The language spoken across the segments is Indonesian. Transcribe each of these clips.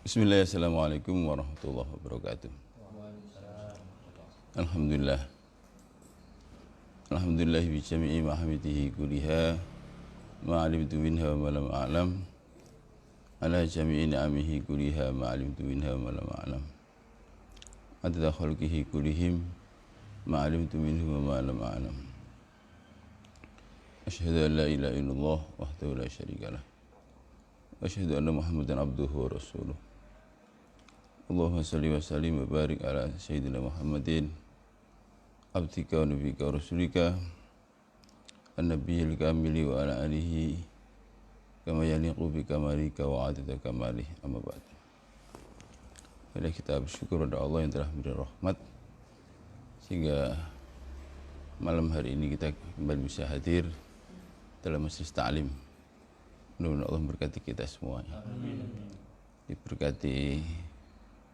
Bismillah, assalamualaikum warahmatullahi wabarakatuh. Alhamdulillah. Alhamdulillah bi jami'i mahamidihi kuliha ma'alimtu minha wa lam a'lam ala jami'i ni'amihi kuliha ma'alimtu minha wa lam a'lam adada khalqihi kulihim ma'alimtu minhu wa lam a'lam. Asyhadu an la ilaha illallah wahdahu la syarika lah wa asyhadu anna Muhammadan abduhu wa rasuluh. Allahumma salli wa sallim wa barik ala sayyidina Muhammadin abdika wa nabika wa rasulika an-nabiyil kamili wa ala alihi kama yaliqu bi kamalika wa adada kamalih, amma ba'd. Mari kita bersyukur kepada Allah yang telah memberi rahmat sehingga malam hari ini kita kembali bisa hadir dalam majlis ta'lim. Mudah-mudahan Allah memberkati kita semuanya. Diberkati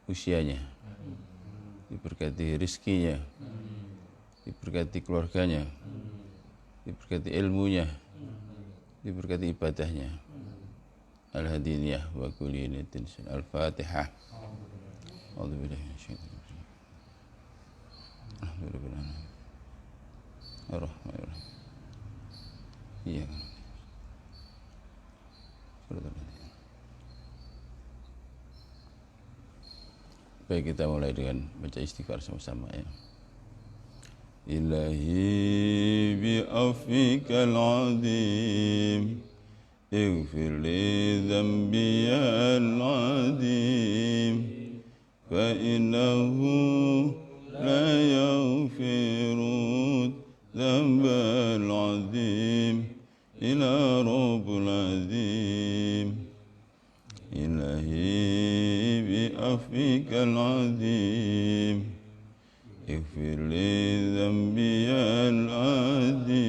usianya, diberkati rizkinya, diberkati keluarganya, diberkati ilmunya, diberkati ibadahnya. Al-hadiniyah wa kulli niyatin. Al-Fatihah. A'udzubillahi minasyaitonir rajim. Alhamdulillah. Ar-Rahmanir-Rahim. Iya. Baik, kita mulai dengan baca istighfar sama-sama ya. Ilahi bi afwikal azim ighfir li dhanbi al-azim fa innahu la yaghfiru dhanba al-azim ila rabbul azim. Ilahi bi afwikal azim ighfir li dhanbi al-azim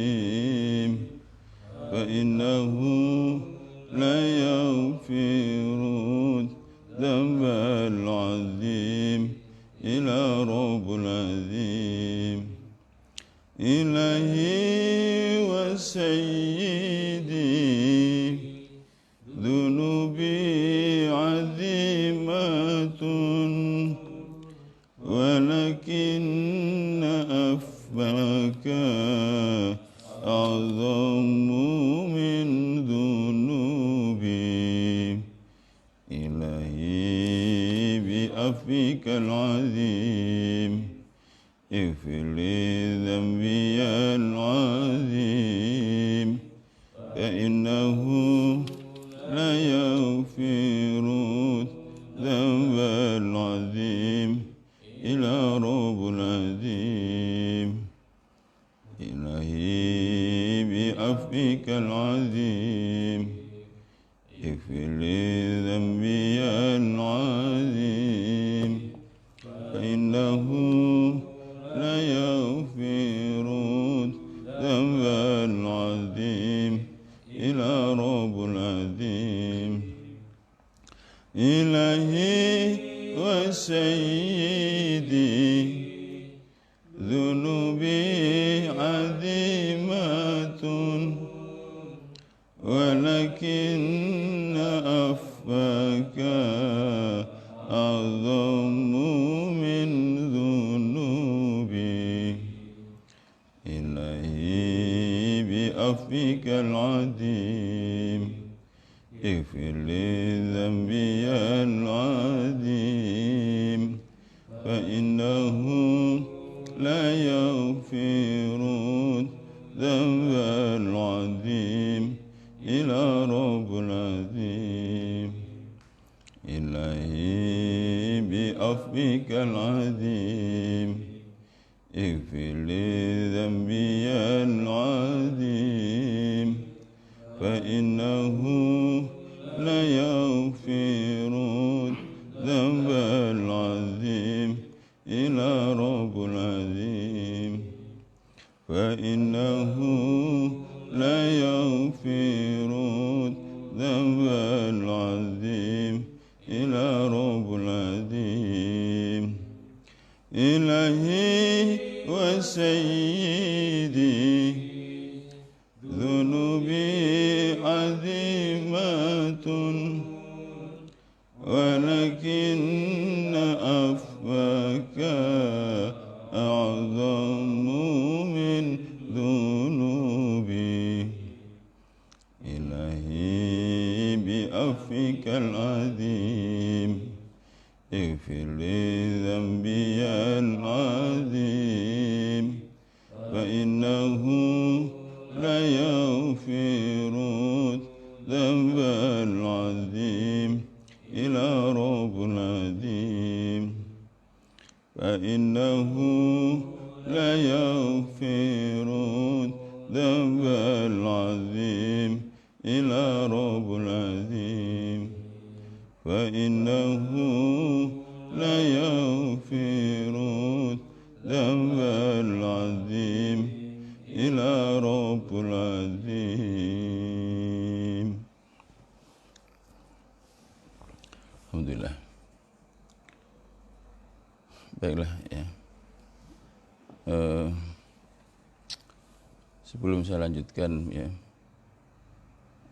fa innahu la yaghfiru dhanba al-azim ila rabbul azim. Ilahi wa sayyidi dhunubi azimatun walakinna afbaka a'zamu min dhunubi. Ilahi bi afwikal azim ighfir li dhanbi al-azim fa innahu la yaghfiru dhanba al-azim ila rabbul azim. Ilahi bi afwikal azim ighfir li dhanbi al-azim fa innahu la yaghfiru dhanba al-azim ila rabbul azim. Ilahi wa sayyidi dhunubi azimatun walakinna afwaka a'zamu min dhunubi. Ilahi bi afwikal azim ighfir li dhanbi al-azim fa innahu la yaghfiru dhanba al-azim ila rabbul azim. Ilahi bi afwikal azim ighfir li dhanbi al-azim fa innahu la yaghfiru dhanba al-azim ila rabbul azim fa innahu la yaghfiru dhanba al-azim ila rabbul azim. Ilahi wa sayyidi dhunubi azimatun ولكن عفوك أعظم من ذنوبي إلهي بعفوك العظيم اغفر لي ذنبي العظيم فإنه لا يغفر الذنب العظيم إلا رب العظيم فإنه لا يغفر الذنب العظيم إلا رب العظيم فإنه لا يغفر الذنب العظيم إلا رب العظيم. Alhamdulillah. Baiklah ya. Sebelum saya lanjutkan ya,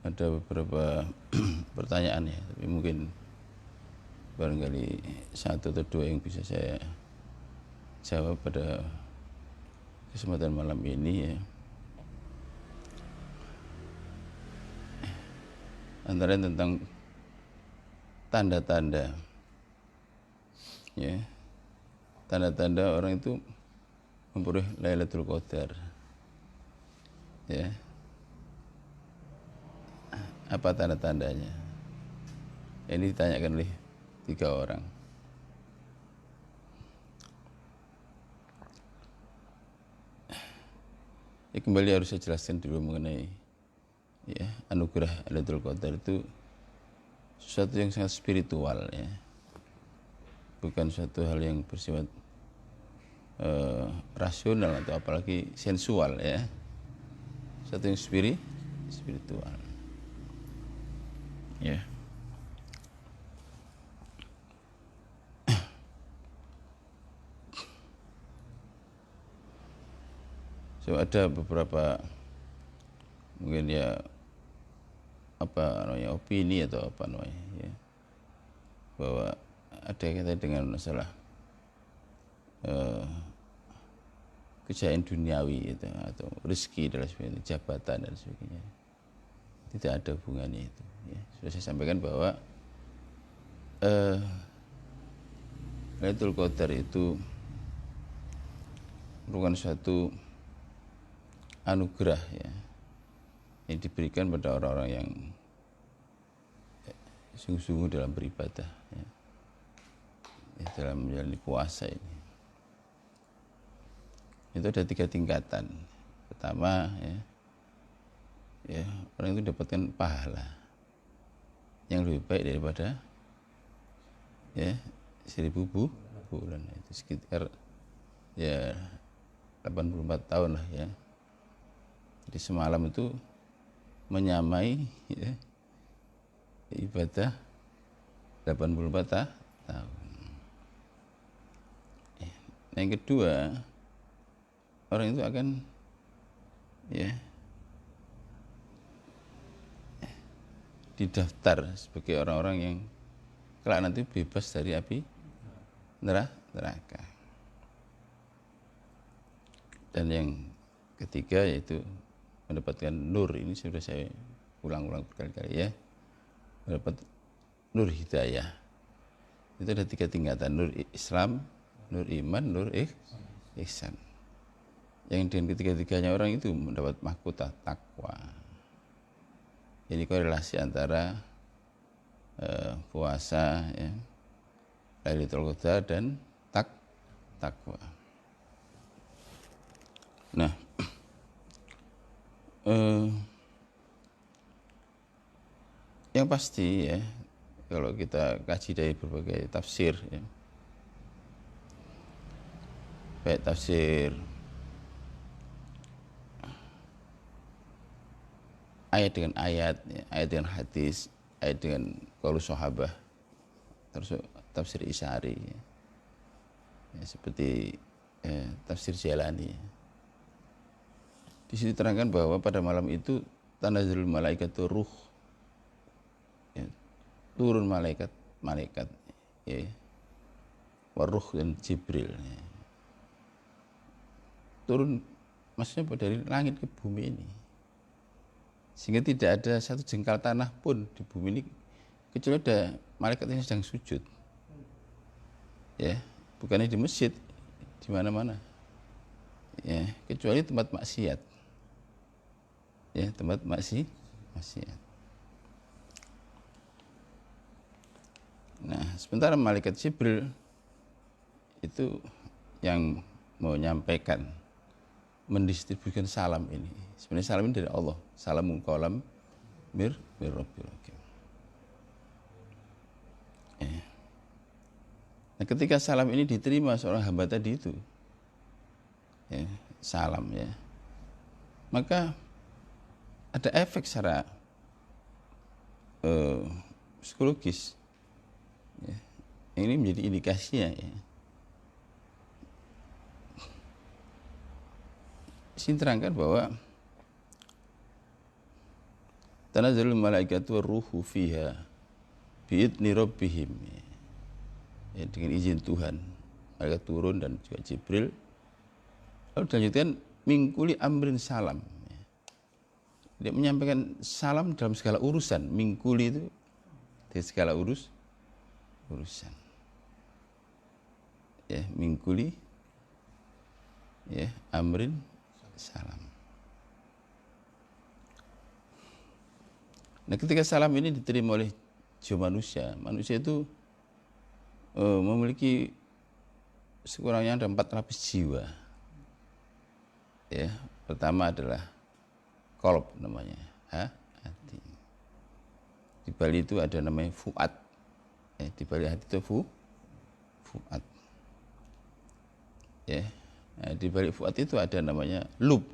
ada beberapa pertanyaan ya, tapi mungkin barangkali satu atau dua yang bisa saya jawab pada kesempatan malam ini ya. Antara tentang tanda-tanda ya, tanda-tanda orang itu memperoleh Lailatul Qadar ya. Apa tanda-tandanya? Ini ditanyakan oleh 3 orang. Ya, kembali harus saya jelaskan dulu mengenai ya, anugerah Lailatul Qadar itu sesuatu yang sangat spiritual ya, bukan suatu hal yang bersifat rasional atau apalagi sensual ya, sesuatu yang spiritual ya. So, ada beberapa mungkin ya apa namanya opini atau apa namanya ya, bahwa ada kaitan dengan masalah kejayaan duniawi itu atau rezeki dan sebagainya, jabatan dan sebagainya. Tidak ada hubungannya itu ya. Sudah saya sampaikan bahwa Lailatul Qadar itu merupakan suatu anugerah ya, yang diberikan pada orang-orang yang sungguh-sungguh dalam beribadah ya, dalam menjalani puasa ini. Itu ada 3 tingkatan. Pertama ya, orang itu dapatkan pahala yang lebih baik daripada ya 1000 bulan, itu sekitar ya 84 tahun lah ya. Jadi semalam itu menyamai ya, ibadah 84 tahun. Yang kedua, orang itu akan ya didaftar sebagai orang-orang yang kelak nanti bebas dari api neraka. Dan yang ketiga yaitu mendapatkan nur. Ini sudah saya ulang-ulang berkali-kali ya, mendapat nur hidayah. Itu ada 3 tingkatan: nur Islam, nur iman, nur ihsan. Yang dengan ketiga-tiganya orang itu mendapat mahkota takwa. Ini korelasi antara puasa ya, Lailatul Qadar dan takwa. Nah, yang pasti ya, kalau kita kaji dari berbagai tafsir ya, baik tafsir ayat dengan ayat ya, ayat dengan hadis, ayat dengan qaulus sahabah, terus tafsir Isyari ya, seperti tafsir Jalani ya. Di situ terangkan bahwa pada malam itu tanazzalul malaikatu ruh ya, turun malaikat malaikat, ya, Waruh dan Jibril, ya. Turun, maksudnya dari langit ke bumi ini, sehingga tidak ada satu jengkal tanah pun di bumi ini kecuali ada malaikat yang sedang sujud, ya, bukannya di masjid, di mana-mana, ya, kecuali tempat maksiat, ya, tempat maksiat. Nah, sementara malaikat Jibril itu yang mau menyampaikan, mendistribusikan salam ini. Sebenarnya salam ini dari Allah. Salamun qaulam mir rabbil alamin. Nah, ketika salam ini diterima seorang hamba tadi itu, ya, salam, ya, maka ada efek secara psikologis, ya. Ini menjadi indikasinya, ya. Sini terangkan bahwa tanazzalul malaikatu waruhu fiha biidzni rabbihim, ya, dengan izin Tuhan, malaikat turun dan juga Jibril. Lalu dilanjutkan mingkuli amrin salam, ya. Dia menyampaikan salam dalam segala urusan. Mingkuli itu dari segala urusan, ya, mingkuli, ya, amrin salam. Nah, ketika salam ini diterima oleh jiwa manusia, manusia itu memiliki sekurangnya ada 4 lapis jiwa, ya. Pertama adalah qalb, namanya hati. Di Bali itu ada namanya fuad, ya, di Bali hati itu fuad, ya. Nah, di balik fuad itu ada namanya lub,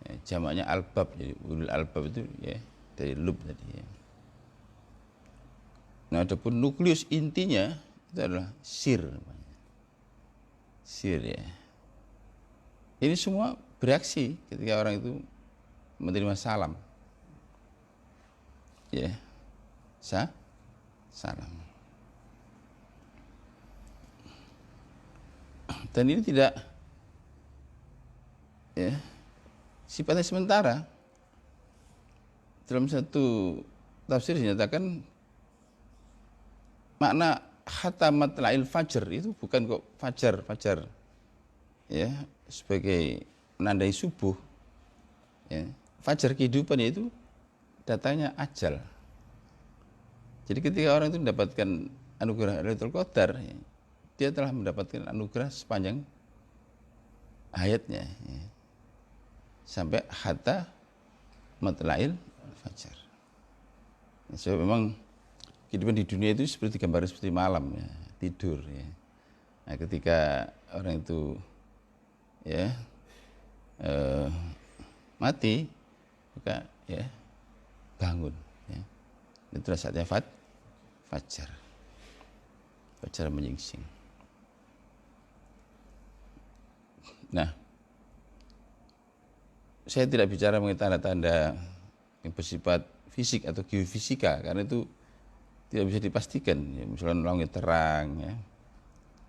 ya, jamaknya albab, jadi ulul albab itu, ya, dari lub tadi, ya. Nah, adapun nukleus intinya itu adalah sir, namanya sir, ya. Ini semua bereaksi ketika orang itu menerima salam, ya, salam. Dan ini tidak, ya, sifatnya sementara. Dalam satu tafsir dinyatakan makna hatta matla'il fajr itu bukan kok fajar, ya, sebagai menandai subuh, ya. Fajar kehidupan itu datangnya ajal. Jadi ketika orang itu mendapatkan anugerah Lailatul Qadar, ya, dia telah mendapatkan anugerah sepanjang hayatnya, ya, sampai hatta matla'il fajar. So, memang kehidupan di dunia itu seperti gambaran seperti malam, ya, tidur, ya. Nah, ketika orang itu, ya, mati, maka, ya, bangun, ya. Itulah saatnya fajar menyingsing. Nah, saya tidak bicara mengenai tanda-tanda yang bersifat fisik atau geofisika, karena itu tidak bisa dipastikan, ya, misalnya langit terang, ya,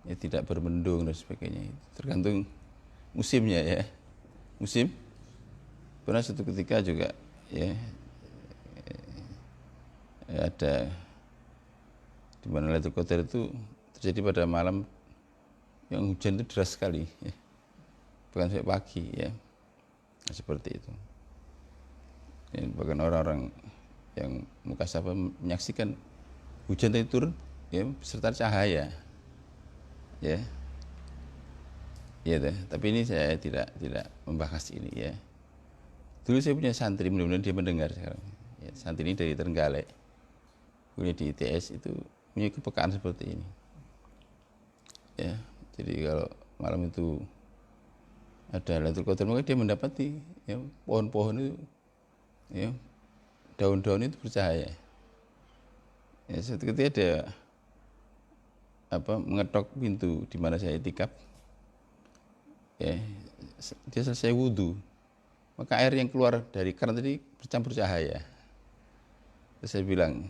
ya, tidak bermendung dan sebagainya. Tergantung musimnya, ya. Musim. Pernah suatu ketika juga, ya, ada di mana Lailatul Qadar itu terjadi pada malam yang hujan itu deras sekali, ya. Bukan sampai pagi, ya. Nah, seperti itu. Ya, bahkan orang-orang yang mukasabah menyaksikan hujan tadi turun, ya, beserta cahaya, ya. Ya, tapi ini saya tidak membahas ini, ya. Dulu saya punya santri, mudah-mudahan dia mendengar sekarang. Ya, santri ini dari Trenggalek, kuliah di ITS, itu punya kepekaan seperti ini. Ya, jadi kalau malam itu ada Lailatul Qadar, maka dia mendapati, ya, pohon-pohon itu, ya, daun-daun itu bercahaya. Ya, suatu ketika ada mengetok pintu di mana saya itikaf, ya, dia selesai wudhu, maka air yang keluar dari keran tadi bercampur cahaya. Terus saya bilang,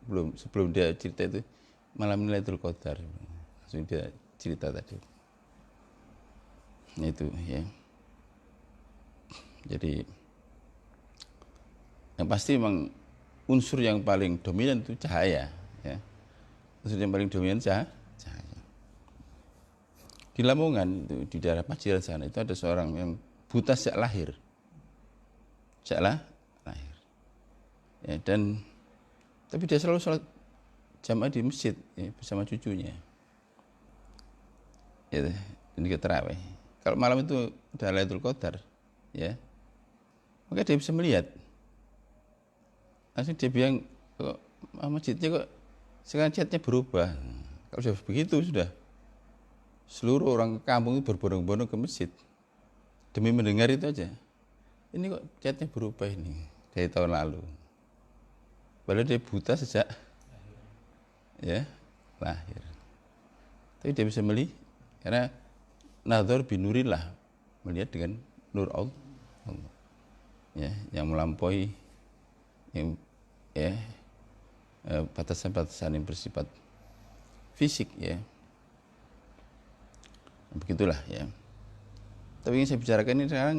sebelum dia cerita itu malam Lailatul Qadar, langsung dia cerita tadi. Itu ya. Jadi yang pasti memang unsur yang paling dominan itu cahaya, ya. Unsur yang paling dominan cahaya. Di Lamongan itu di daerah Paciran sana itu ada seorang yang buta sejak lahir. Lahir. Ya, dan tapi dia selalu sholat jamaah di masjid ya, bersama cucunya. Ya, ini tarawih. Kalau malam itu udah Lailatul Qadar, ya, maka dia bisa melihat. Langsung dia bilang, kok masjidnya kok sekarang catnya berubah. Kalau sudah begitu sudah seluruh orang kampung itu berbondong-bondong ke masjid demi mendengar itu aja. Ini kok catnya berubah ini dari tahun lalu. Padahal dia buta sejak ya lahir. Tapi dia bisa melihat karena nazar binurillah, melihat dengan nur Allah. Ya, yang melampaui yang ya batasan-batasan yang bersifat fisik ya. Begitulah ya. Tapi yang saya bicarakan ini sekarang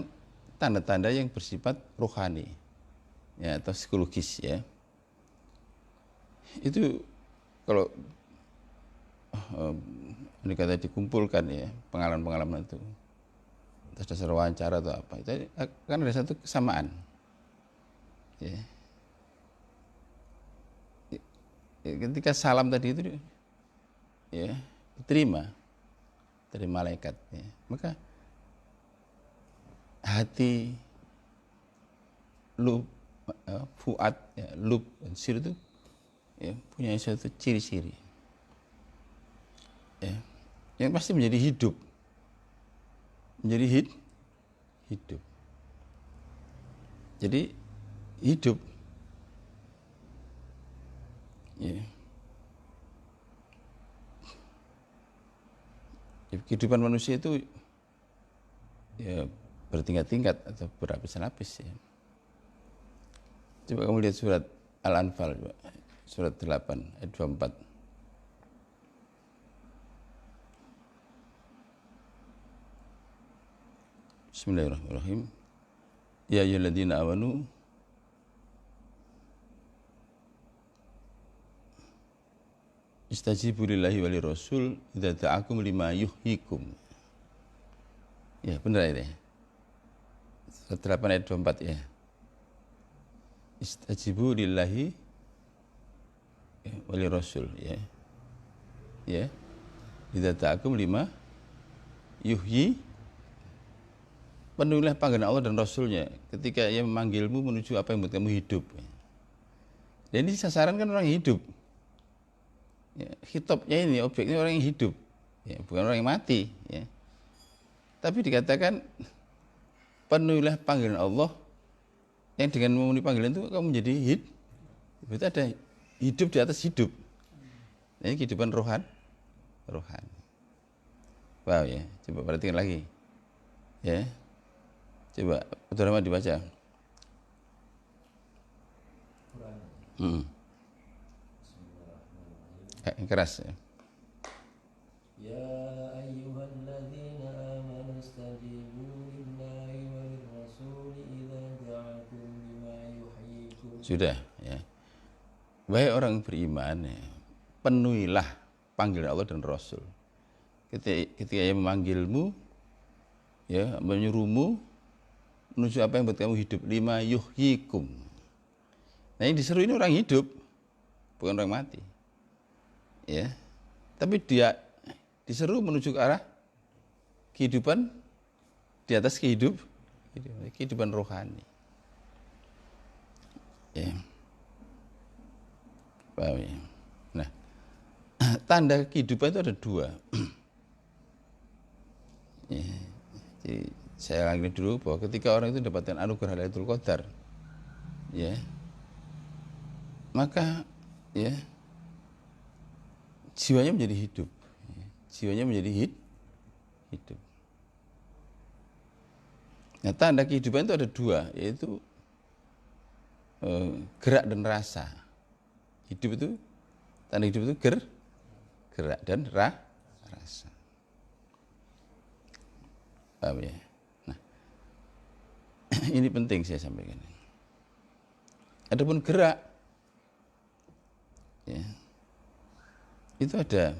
tanda-tanda yang bersifat rohani ya, atau psikologis ya. Itu kalau ini kata dikumpulkan ya pengalaman-pengalaman itu atas dasar wawancara atau apa, itu kan ada satu kesamaan ya. Ketika salam tadi itu ya diterima dari malaikat ya, maka hati, lub, fuad, ya, lub dan sir itu ya, punya suatu ciri-ciri ya, yang pasti menjadi hidup, hidup. Jadi hidup ya. Kehidupan manusia itu ya bertingkat-tingkat atau berlapis-lapis ya. Coba kamu lihat surat Al-Anfal, surat 8 ayat 24. Bismillahirrahmanirrahim. Ya ayyuhalladzina amanu istajibu lillahi walir rasul idza da'akum lima yuhyikum. Ya, benar ini. Surat 8 ayat 24 ya. Istajibu lillahi walir rasul ya. Ya. Idza da'akum lima yuhyi, penuhilah panggilan Allah dan Rasulnya ketika ia memanggilmu menuju apa yang membuat kamu hidup. Dan ini sasaran kan orang hidup. Ya, hitopnya ini, objeknya orang yang hidup, ya, bukan orang yang mati. Ya. Tapi dikatakan penuhilah panggilan Allah, yang dengan memenuhi panggilan itu kamu menjadi hidup. Berarti ada hidup di atas hidup. Nah, ini kehidupan rohani. Wow ya, coba perhatikan lagi. Ya, coba Abdul Rahman dibaca. Keras ya. Ya ayyuhalladzina amanu istajibu lillahi walir rasuli idza da'akum lima yuhyikum. Sudah ya. Wahai orang beriman ya, penuhilah panggilan Allah dan Rasul. Ketika ia memanggilmu ya, menyuruhmu menuju apa yang buat kamu hidup, lima yuhyikum. Nah, yang diseru ini orang hidup, bukan orang mati. Ya. Tapi dia diseru menuju ke arah kehidupan di atas kehidupan rohani. Ya. Paham ya? Nah, tanda kehidupan itu ada dua. Ya. Jadi saya lagi dulu bahwa ketika orang itu mendapatkan anugerah Lailatul Qadar, ya, maka ya jiwanya menjadi hidup, jiwanya menjadi hidup. Nah, tanda kehidupan itu ada dua, yaitu gerak dan rasa. Hidup itu Tanda hidup itu gerak dan rasa. Paham ya? Nah, ini penting saya sampaikan. Adapun gerak, ya, itu ada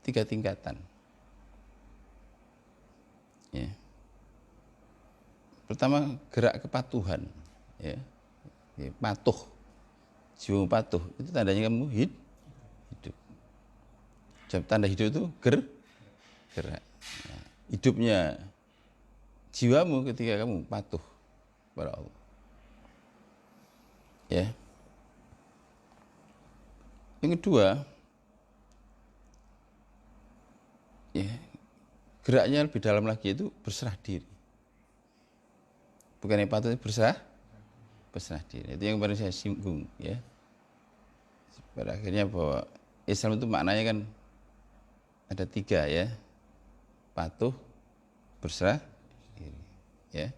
3 tingkatan. Ya. Pertama, gerak kepatuhan, ya. Ya, patuh, jiwa patuh, itu tandanya kamu hidup. Tanda hidup itu gerak. Nah, hidupnya jiwamu ketika kamu patuh kepada Allah. Ya. Yang kedua, ya, geraknya lebih dalam lagi itu berserah diri. Bukan yang patuh, berserah diri. Itu yang paling saya singgung, ya. Pada akhirnya bahwa Islam itu maknanya kan ada 3, ya. Patuh, berserah diri, ya.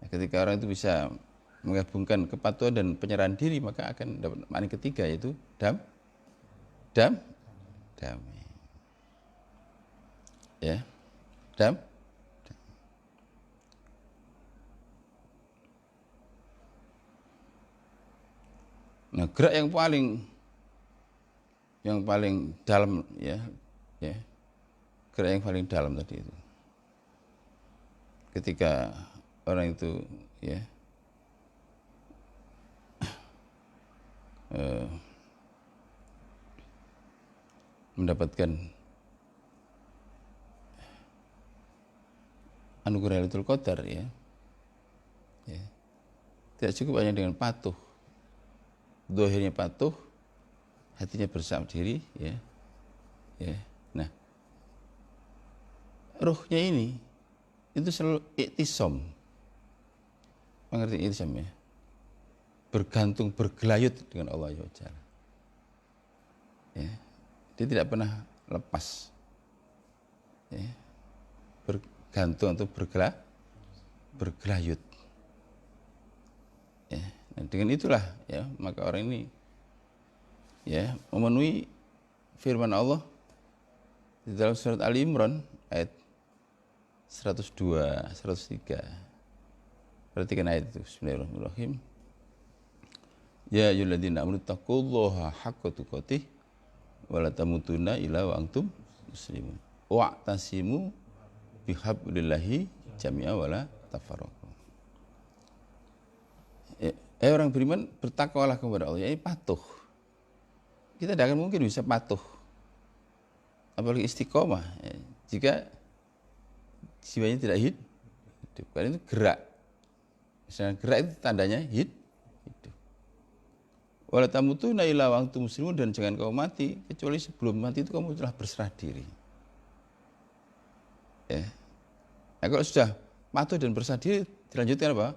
Nah, ketika orang itu bisa menggabungkan kepatuhan dan penyerahan diri, maka akan dapat makna ketiga, yaitu damai. Ya. Damai. Nah, gerak yang paling dalam, ya, gerak yang paling dalam tadi itu. Ketika orang itu, ya, mendapatkan anugerah Lailatul Qadar, ya. Tidak cukup hanya dengan patuh. Zahirnya patuh, hatinya berserah diri, ya. Nah, ruhnya ini itu selalu iktisam. Mengerti iktisam, ya? Bergantung, bergelayut dengan Allah Ta'ala. Ya. Dia tidak pernah lepas. Ya. Bergantung atau bergelayut. Ya. Nah, dengan itulah, ya, maka orang ini, ya, memenuhi firman Allah di dalam surat Ali Imran ayat 102, 103. Perhatikan ayat itu. Bismillahirrahmanirrahim. Ya ayyuhalladzina amanu taqullaha haqqa tuqatih wa la tamutunna illa wa antum muslimun. Wa'tasimu bihablillahi jami'a wa la tafarraqu. Orang beriman, bertakwalah kepada Allah, yaitu patuh. Kita tidak akan mungkin bisa patuh, apalagi istiqomah, ya, jika jiwanya tidak hidup. Karena itu gerak. Misalnya gerak itu tandanya hidup. Wala tamutunna illa wa antum muslimun, dan jangan kau mati kecuali sebelum mati itu kamu telah berserah diri. Ya. Nah, kalau sudah patuh dan berserah diri, dilanjutkan apa?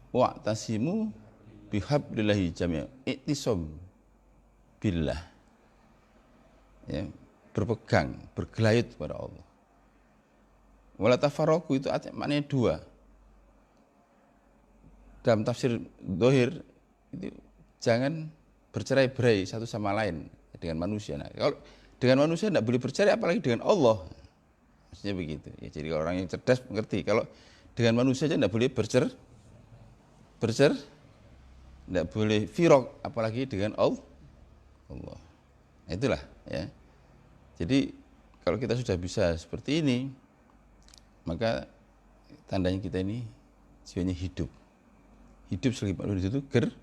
Wa'tasimu bihablillahi jami'a, iktisam billah, ya, berpegang, bergelayut kepada Allah. Wala tafarraqu itu maknanya 2. Dalam tafsir zahir itu jangan bercerai-berai satu sama lain dengan manusia. Nah, kalau dengan manusia tidak boleh bercerai, apalagi dengan Allah. Maksudnya begitu. Ya, jadi orang yang cerdas mengerti, kalau dengan manusia saja tidak boleh bercerai, tidak boleh firaq, apalagi dengan Allah. Nah, itulah, ya. Jadi kalau kita sudah bisa seperti ini, maka tandanya kita ini jiwanya hidup. Hidup sebagai manusia itu gerak.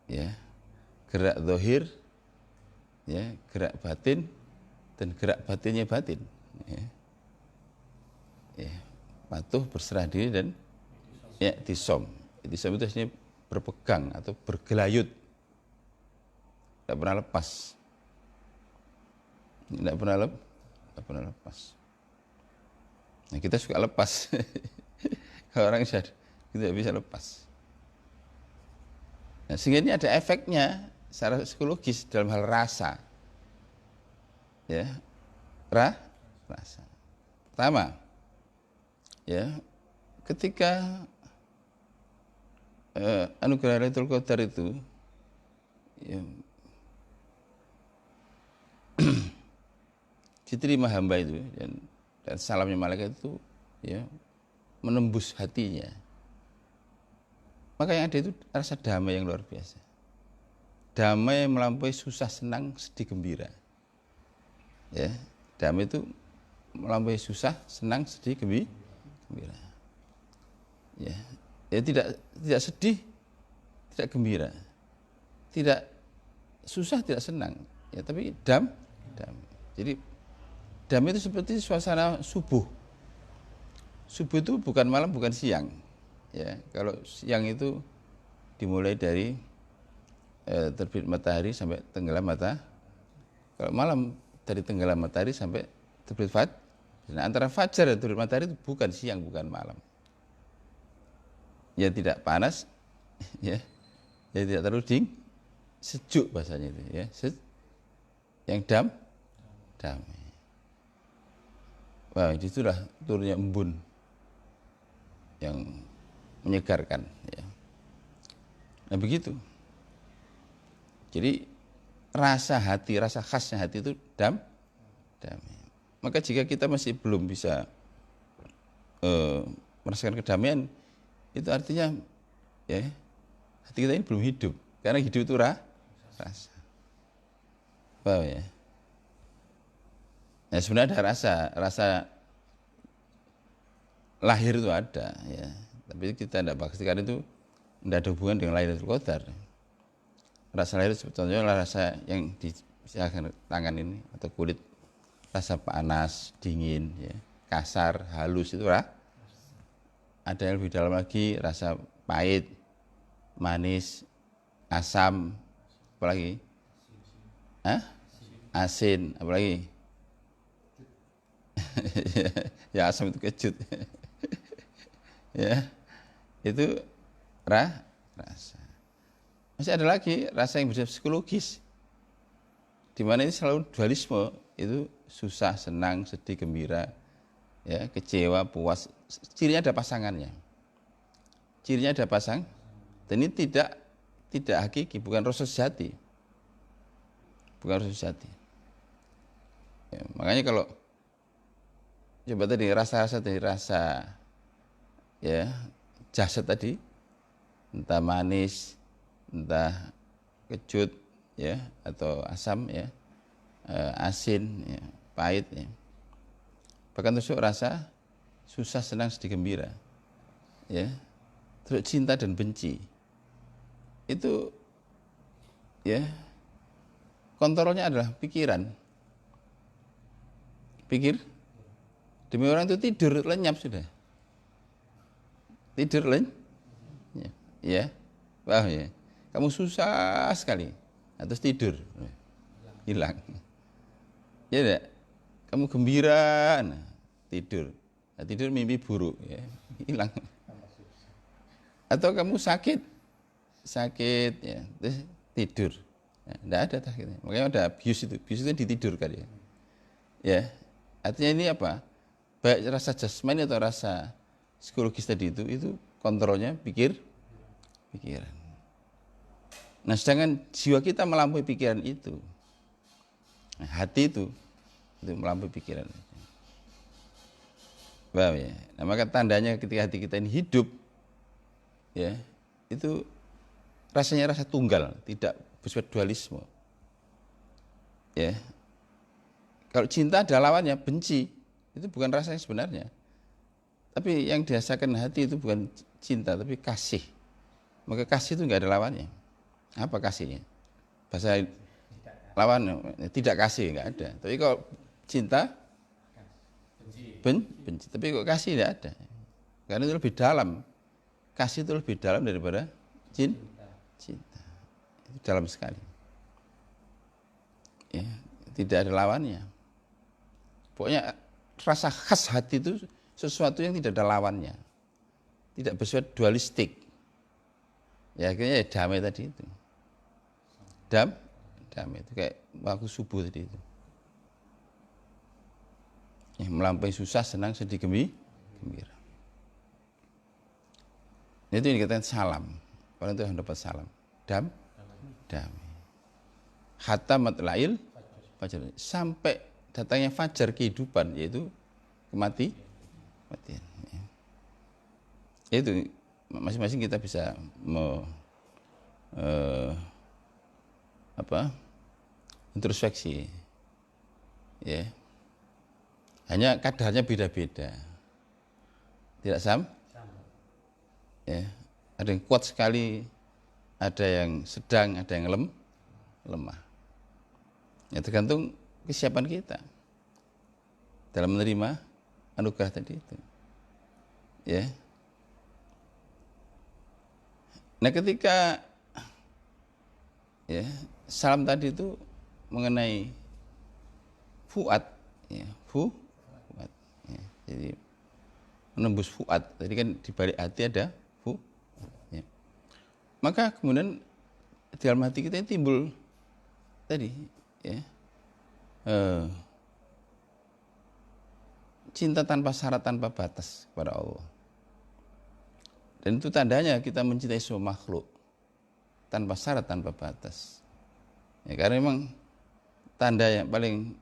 Ya. Gerak zahir, ya, gerak batin, dan gerak batinnya batin. Ya. Ya. Patuh, berserah diri, dan iktisam. Iktisam itu artinya berpegang atau bergelayut. Tidak pernah lepas. Tidak pernah lepas. Nah, kita suka lepas. Kalau orang sadar, kita tidak bisa lepas. Nah, sehingga ini ada efeknya secara psikologis dalam hal rasa. Ya. Rasa. Pertama, ya, ketika anugerah Lailatul Qadar itu ya, diterima hamba itu, dan salamnya malaikat itu ya menembus hatinya. Maka yang ada itu rasa damai yang luar biasa. Damai melampaui susah, senang, sedih, gembira. Ya, damai itu melampaui susah, senang, sedih, gembira. Ya, tidak sedih, tidak gembira, tidak susah, tidak senang. Ya, tapi damai. Jadi damai itu seperti suasana subuh. Subuh itu bukan malam, bukan siang. Ya, kalau siang itu dimulai dari terbit matahari sampai tenggelam matahari. Kalau malam dari tenggelam matahari sampai terbit fajar. Nah, antara fajar dan terbit matahari itu bukan siang, bukan malam. Ya tidak panas, ya tidak terlalu dingin, sejuk bahasanya itu, ya yang damai. Wah, itulah turunnya embun yang menyegarkan. Ya. Nah begitu. Jadi rasa khasnya hati itu damai. Maka jika kita masih belum bisa merasakan kedamaian, itu artinya ya hati kita ini belum hidup. Karena hidup itu rasa. Paham ya? Nah sebenarnya ada rasa lahir itu ada, ya. Tapi kita tidak pastikan itu tidak ada hubungan dengan Lailatul Qadar. Rasa lahir sebetulnya adalah rasa yang di tangan ini atau kulit, rasa panas, dingin, ya, kasar, halus itu ada yang lebih dalam lagi, rasa pahit, manis, asam, apalagi, asin, apalagi, ya asam itu kecut, ya itu rasa. Masih ada lagi rasa yang bersifat psikologis, di mana ini selalu dualisme, itu susah, senang, sedih, gembira, ya, kecewa, puas. Cirinya ada pasangannya. Dan ini tidak hakiki, bukan rasa sejati. Ya, makanya kalau coba tadi rasa-rasa dari rasa ya jasad tadi, entah manis, entah kecut, ya, atau asam, ya, asin, ya, pahit, ya. Bahkan terus rasa susah, senang, sedih, gembira, ya, terus cinta dan benci, itu, ya, kontrolnya adalah pikiran. Demi orang itu tidur lenyap sudah, ya, paham ya. Kamu susah sekali, terus tidur, hilang. Ya enggak? Kamu gembira, tidur. Tidur mimpi buruk, ya, hilang. Atau kamu sakit, ya, terus tidur. Enggak ada sakitnya. Makanya ada bius itu ditidurkan, ya. Ya, artinya ini apa? Baik rasa jasmani atau rasa psikologis tadi itu kontrolnya pikiran. Nah, sedangkan jiwa kita melampaui pikiran itu. Nah, hati itu melampaui pikiran. Paham ya? Nah, maka tandanya ketika hati kita ini hidup, ya, itu rasanya rasa tunggal, tidak bersifat dualisme. Ya. Kalau cinta ada lawannya, benci, itu bukan rasa yang sebenarnya. Tapi yang dirasakan hati itu bukan cinta, tapi kasih. Maka kasih itu enggak ada lawannya. Apa kasihnya? Bahasa lawan, tidak kasih, enggak ada. Tapi kalau cinta, benci. Tapi kok kasih tidak ada. Karena itu lebih dalam. Kasih itu lebih dalam daripada cinta. Itu dalam sekali. Ya, tidak ada lawannya. Pokoknya rasa khas hati itu sesuatu yang tidak ada lawannya. Tidak bersifat dualistik. Ya akhirnya ya damai tadi itu. Damai itu kayak waktu subuh tadi itu. Ya, melampaui susah, senang, sedih, gembira. Itu yang dikatakan salam. Orang itu yang dapat salam. Damai. hatta matla'il fajar, sampai datangnya fajar kehidupan, yaitu kematian. Ya. Itu masing-masing kita bisa introspeksi, ya. Hanya kadarnya beda-beda, tidak sama. Ya. Ada yang kuat sekali, ada yang sedang, ada yang lemah. Ya, tergantung kesiapan kita dalam menerima anugerah tadi itu. Ya. Nah, ketika ya, salam tadi itu mengenai fuad, ya, fuad. Ya, jadi menembus fuad. Tadi kan di balik hati ada fuad. Ya. Maka kemudian di dalam hati kita timbul tadi, ya, cinta tanpa syarat, tanpa batas kepada Allah. Dan itu tandanya kita mencintai semua makhluk tanpa syarat, tanpa batas. Ya, karena memang tanda yang paling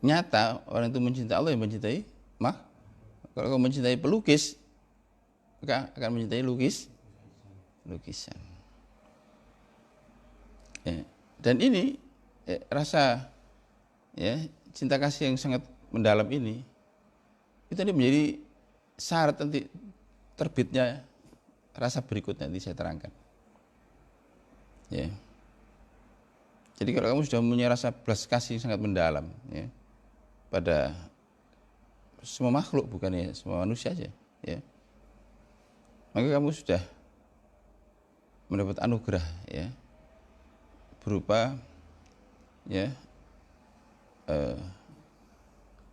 nyata orang itu mencintai Allah yang mencintai kalau kamu mencintai pelukis, maka akan mencintai lukisan. Ya. Dan ini rasa cinta kasih yang sangat mendalam ini itu menjadi syarat nanti terbitnya rasa berikutnya, nanti saya terangkan. Ya. Jadi kalau kamu sudah punya rasa belas kasih yang sangat mendalam, ya, pada semua makhluk, bukan ya semua manusia aja, ya, maka kamu sudah mendapat anugerah, ya, berupa ya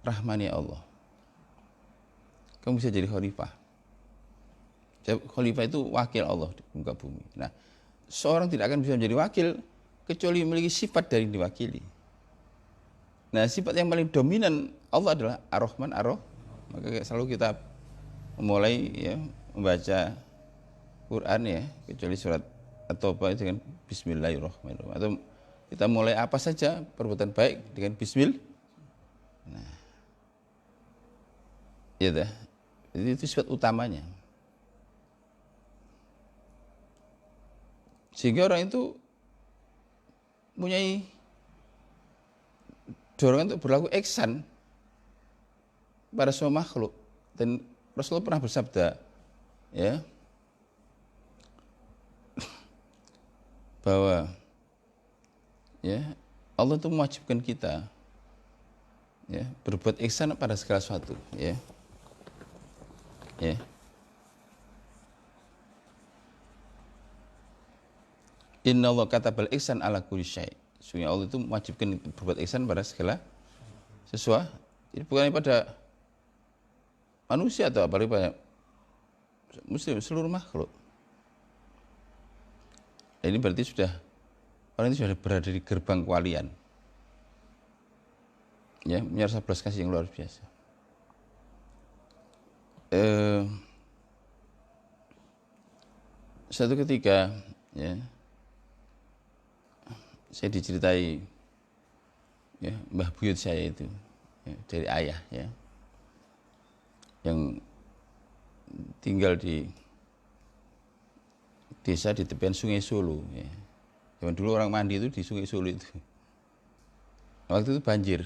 rahmani Allah. Kamu bisa jadi khalifah. Khalifah itu wakil Allah di muka bumi. Nah, seorang tidak akan bisa menjadi wakil kecuali memiliki sifat dari diwakili. Nah, sifat yang paling dominan Allah adalah Ar-Rahman Ar-Rahim. Maka selalu kita memulai ya membaca Quran, ya, kecuali surat At-Taubah dengan Bismillahirrahmanirrahim. Atau kita mulai apa saja perbuatan baik dengan Bismillah. Nah, ya dah. Itu sifat utamanya. Sehingga orang itu mempunyai dorongan untuk berlaku ihsan pada semua makhluk. Dan Rasulullah pernah bersabda, ya, bahwa ya Allah itu mewajibkan kita ya berbuat ihsan pada segala sesuatu, ya. Ya. Inna Allah katabal ihsan ala kulli syai'. Sungguh Allah itu mewajibkan berbuat ihsan pada segala sesuatu. Jadi bukan pada manusia atau apalagi pada muslim, seluruh makhluk. Ini berarti orang itu sudah berada di gerbang kewalian. Ya, punya rasa belas kasih yang luar biasa. Suatu ketika, ya, saya diceritai ya mbah buyut saya itu, ya, dari ayah, ya, yang tinggal di desa di tepian Sungai Solo, ya. Zaman dulu orang mandi itu di Sungai Solo itu. Waktu itu banjir,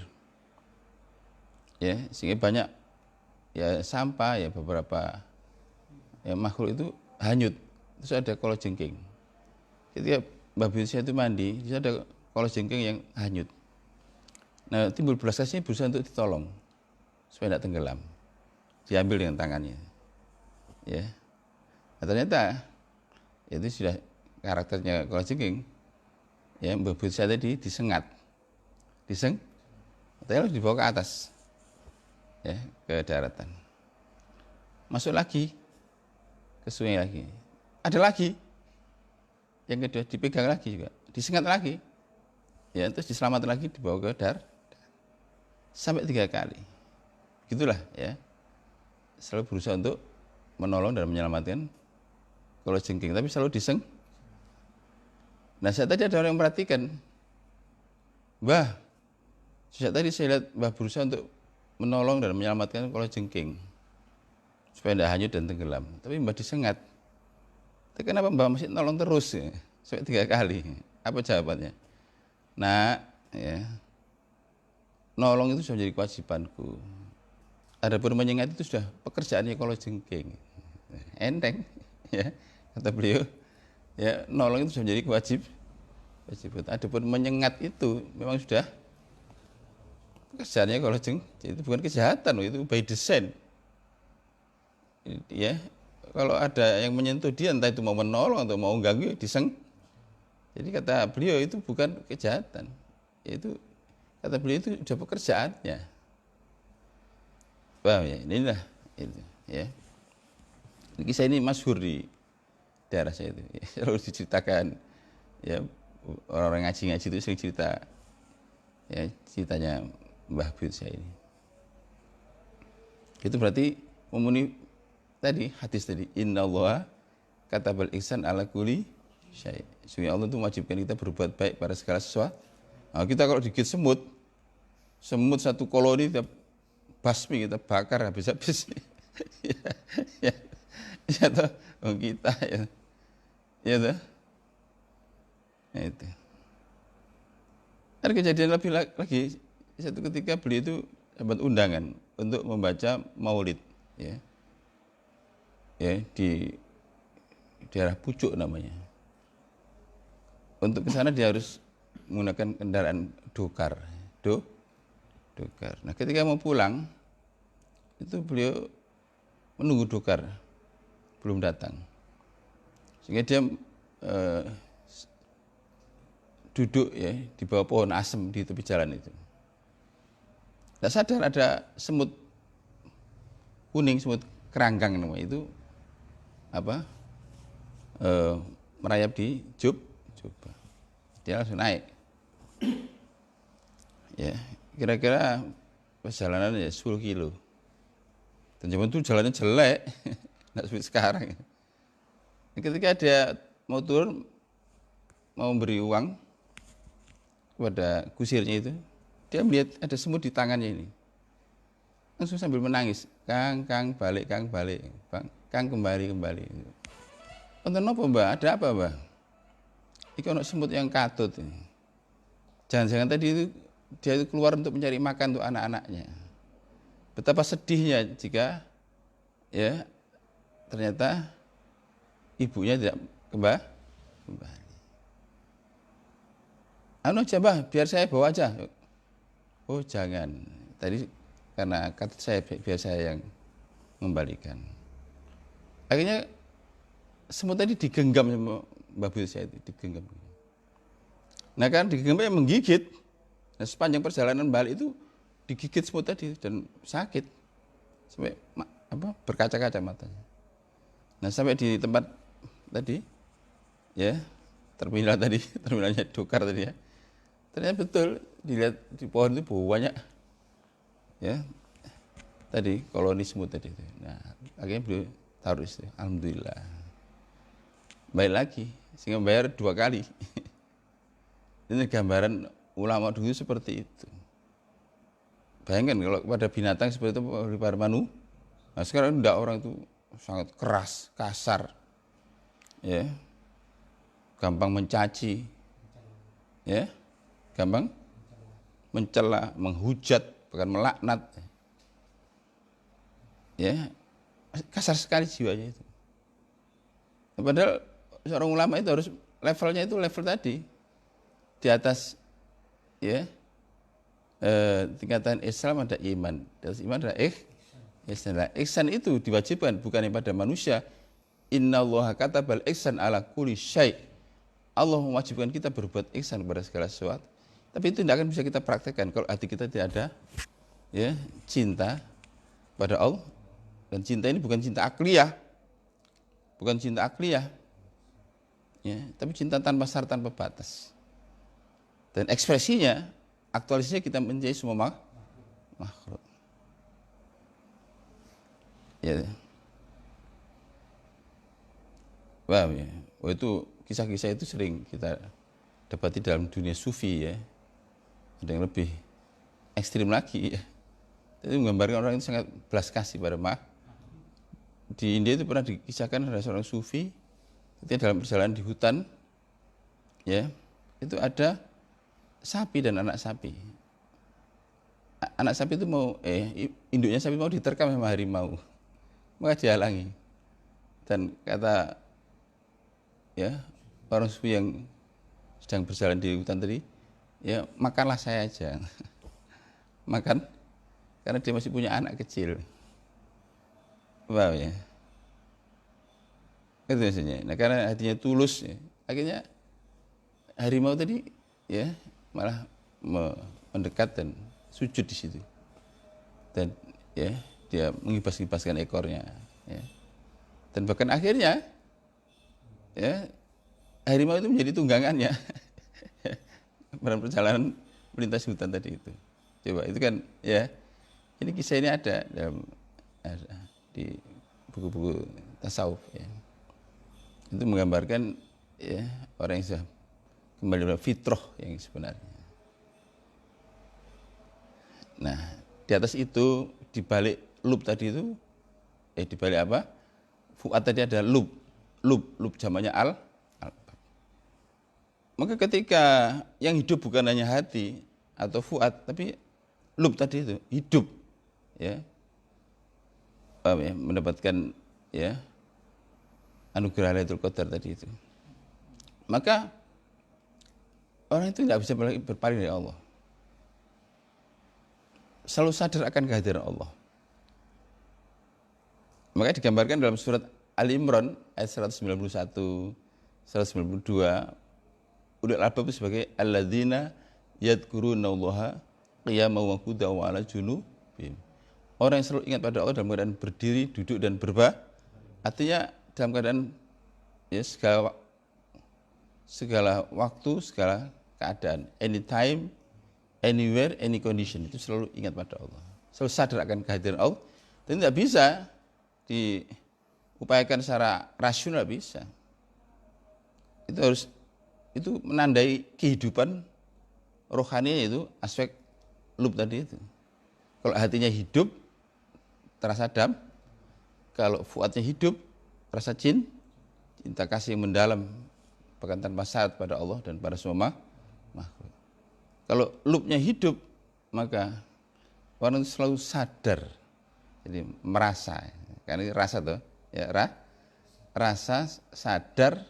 ya, sehingga banyak ya sampah, ya, beberapa ya makhluk itu hanyut. Terus ada kalajengking. Ketika mbah buyut saya itu mandi, di sana ada kalajengking yang hanyut. Nah, timbul belas kasihnya, berusaha untuk ditolong supaya tidak tenggelam. Diambil dengan tangannya, ya. Nah, ternyata itu sudah karakternya kalajengking, ya, mbah buyut saya tadi disengat, katanya harus dibawa ke atas, ya, ke daratan. Masuk lagi ke sungai lagi, ada lagi yang kedua, dipegang lagi juga, disengat lagi, ya, terus diselamatkan lagi, dibawa ke darat sampai 3 kali. Begitulah, ya, selalu berusaha untuk menolong dan menyelamatkan kalajengking, tapi selalu Nah, saya tadi ada orang yang memperhatikan, Mbah, sejak tadi saya lihat Mbah berusaha untuk menolong dan menyelamatkan kalajengking supaya tidak hanyut dan tenggelam. Tapi Mbah disengat. Tapi kenapa Mbah masih nolong terus ya? Sampai 3 kali. Apa jawabannya? Nah, ya, nolong itu sudah menjadi kewajibanku. Adapun menyengat itu sudah pekerjaannya kalajengking. Enteng, ya, kata beliau. Ya, nolong itu sudah menjadi kewajiban. Adapun menyengat itu memang sudah pekerjaannya kalajengking. Itu bukan kejahatan, itu by design. Ya, kalau ada yang menyentuh dia, entah itu mau menolong atau mau ganggu, jadi kata beliau itu bukan kejahatan, itu kata beliau itu sudah pekerjaannya. Paham ya? Inilah itu, ya. Kisah ini masyhur di daerah saya itu, ya, selalu diceritakan, ya, orang-orang ngaji-ngaji itu sering cerita, ya, ceritanya Mbah Buyut saya ini. Itu berarti memenuhi tadi hadis tadi, innallaha katabal ihsan ala kulli syai'. Sungguh Allah itu mewajibkan kita berbuat baik pada segala sesuatu. Nah, kita kalau digigit semut satu koloni kita basmi, kita bakar habis-habis. ya toh, kita ya toh. Nah, itu. Ada kejadian lebih lagi, satu ketika beliau itu dapat undangan untuk membaca maulid, ya. Ya, di daerah Pucuk namanya. Untuk ke sana dia harus menggunakan kendaraan dokar. Dokar. Nah, ketika mau pulang, itu beliau menunggu dokar belum datang. Sehingga dia duduk, ya, di bawah pohon asem di tepi jalan itu. Tidak sadar ada semut kuning, semut keranggang namanya itu merayap di jubah. Dia langsung naik. Ya, kira-kira perjalanan ya 10 kilo. Dan zaman itu jalannya jelek, nggak seperti sekarang. Ketika dia mau turun, mau beri uang kepada kusirnya itu, dia melihat ada semut di tangannya ini. Langsung sambil menangis, Kang balik, Bang, Kang kembali. Wonten napa, Mbak? Ada apa, Mbak? Iki ono semut yang katut ini. Jangan-jangan tadi itu dia itu keluar untuk mencari makan untuk anak-anaknya. Betapa sedihnya jika, ya, ternyata ibunya tidak kembali. Anu aja, Mbah, biar saya bawa aja. Oh, jangan. Tadi karena katut saya, biar saya yang membalikan. Akhirnya semut tadi digenggam sama Mbah Buyut saya itu, digenggam. Nah, kan digigit menggigit. Nah, sepanjang perjalanan balik itu digigit semut tadi dan sakit sampai berkaca-kaca matanya. Nah, sampai di tempat tadi, ya, terminalnya dokar tadi, ya. Ternyata betul dilihat di pohon itu banyak, ya, tadi koloni semut tadi. Nah, akhirnya beliau taruh itu. Alhamdulillah. Baik lagi, sehingga bayar 2 kali. Ini gambaran ulama dulu seperti itu. Bayangkan kalau pada binatang seperti itu, pada manusia. Nah, sekarang tidak, orang itu sangat keras, kasar, ya, gampang mencaci, ya, gampang mencela, menghujat, bahkan melaknat, ya, kasar sekali jiwanya itu. Padahal seorang ulama itu harus levelnya itu level tadi di atas, ya, tingkatan Islam ada iman, di atas iman ada ihsan. Ihsan itu diwajibkan bukan pada manusia. Innallaha katabal ihsan ala kulli syai'. Allah mewajibkan kita berbuat ihsan kepada segala sesuatu. Tapi itu tidak akan bisa kita praktekkan kalau hati kita tidak ada, ya, cinta pada Allah. Dan cinta ini bukan cinta akliyah. Bukan cinta akliyah. Ya, tapi cinta tanpa syarat, tanpa batas. Dan ekspresinya, aktualisasinya kita menjadi semua makhluk. Ya. Paham ya? Oh, itu kisah-kisah itu sering kita dapati dalam dunia sufi ya, ada yang lebih ekstrim lagi ya. Itu menggambarkan orang itu sangat belas kasih pada Di India itu pernah dikisahkan ada seorang sufi ketika dalam perjalanan di hutan ya, itu ada sapi dan anak sapi. Anak sapi itu induknya sapi mau diterkam sama harimau. Maka dihalangi. Dan kata ya orang sufi yang sedang berjalan di hutan tadi, ya makanlah saya aja. Makan karena dia masih punya anak kecil. Paham ya? Itu maksudnya. Nah, karena hatinya tulus ya, akhirnya harimau tadi ya malah mendekat dan sujud di situ. Dan ya dia mengibas-ibaskan ekornya ya. Dan bahkan akhirnya ya harimau itu menjadi tunggangannya dalam perjalanan melintas hutan tadi itu. Coba itu kan ya, ini kisah ini ada di buku-buku tasawuf ya. Itu menggambarkan ya orang yang sudah kembali pada fitrah yang sebenarnya. Nah, di atas itu di balik lub tadi itu di balik apa? Fuad tadi ada lub zamannya al. Maka ketika yang hidup bukan hanya hati atau fuad, tapi lub tadi itu hidup ya. Paham ya? Mendapatkan ya anugerah Lailatul Qadar tadi itu. Maka orang itu tidak bisa berpaling dari Allah. Selalu sadar akan kehadiran Allah. Maka digambarkan dalam surat Ali Imran ayat 191, 192, ulul albab sebagai alladzina yadhkurunallaha qiyaman wa qu'udan wa 'ala junubihim. Orang yang selalu ingat pada Allah dalam keadaan berdiri, duduk dan artinya dalam keadaan ya segala waktu, segala keadaan, anytime, anywhere, any condition, itu selalu ingat pada Allah. Selalu sadar akan kehadiran Allah. Dan tidak bisa diupayakan secara rasional, bisa. Itu menandai kehidupan rohani, itu aspek lub tadi itu. Kalau hatinya hidup, terasa dam. Kalau fuadnya hidup, rasa cinta kasih yang mendalam, bahkan tanpa syarat pada Allah dan pada semua makhluk. Kalau lubnya hidup, maka orang itu selalu sadar, jadi merasa, karena rasa tuh, ya rasa sadar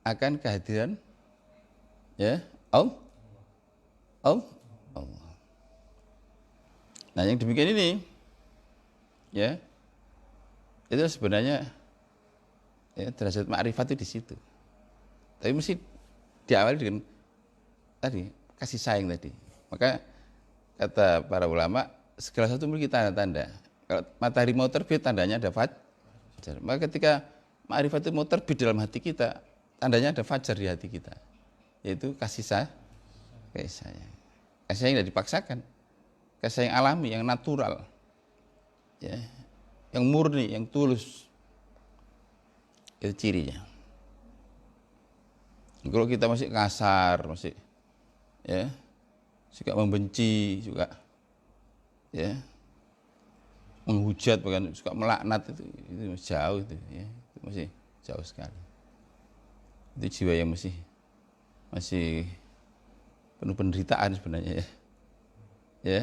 akan kehadiran ya Allah. Nah, yang demikian ini ya itu sebenarnya ya derajat ma'rifat itu di situ. Tapi mesti diawali dengan tadi kasih sayang tadi. Maka kata para ulama segala sesuatu memiliki tanda-tanda. Kalau matahari mau terbit tandanya ada fajar. Maka ketika ma'rifat itu mau terbit dalam hati kita, tandanya ada fajar di hati kita. Yaitu kasih sayang. Kasih sayang yang tidak dipaksakan. Kasih sayang alami, yang natural. Ya, yang murni, yang tulus. Itu cirinya. Kalau kita masih kasar, masih ya suka membenci, suka ya menghujat, bahkan suka melaknat, itu jauh itu ya, itu masih jauh sekali. Itu jiwa yang masih penuh penderitaan sebenarnya ya. Ya.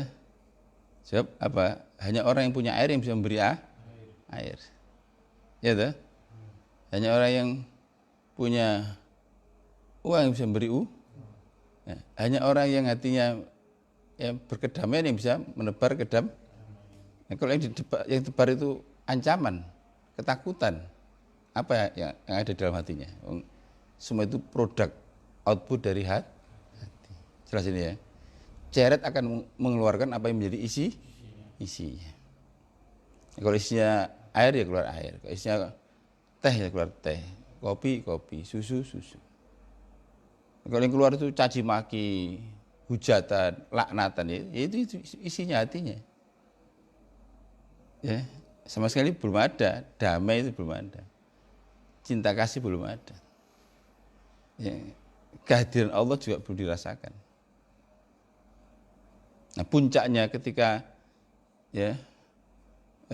Sebab apa? Hanya orang yang punya air yang bisa memberi air. Ya toh? Hanya orang yang punya uang yang bisa memberi ya. Hanya orang yang hatinya ya berkedamaian yang bisa menebar kedam. Nah, kalau yang tebar itu ancaman, ketakutan, apa yang ada dalam hatinya? Semua itu produk output dari hati. Jelas ini ya. Ceret akan mengeluarkan apa yang menjadi isinya. Kalau isinya air ya keluar air, kalau isinya teh ya keluar teh, kopi, susu. Kalau yang keluar itu caci maki, hujatan, laknatan, ya itu isinya hatinya. Ya, sama sekali belum ada, damai itu belum ada, cinta kasih belum ada. Ya, kehadiran Allah juga perlu dirasakan. Nah, puncaknya ketika ya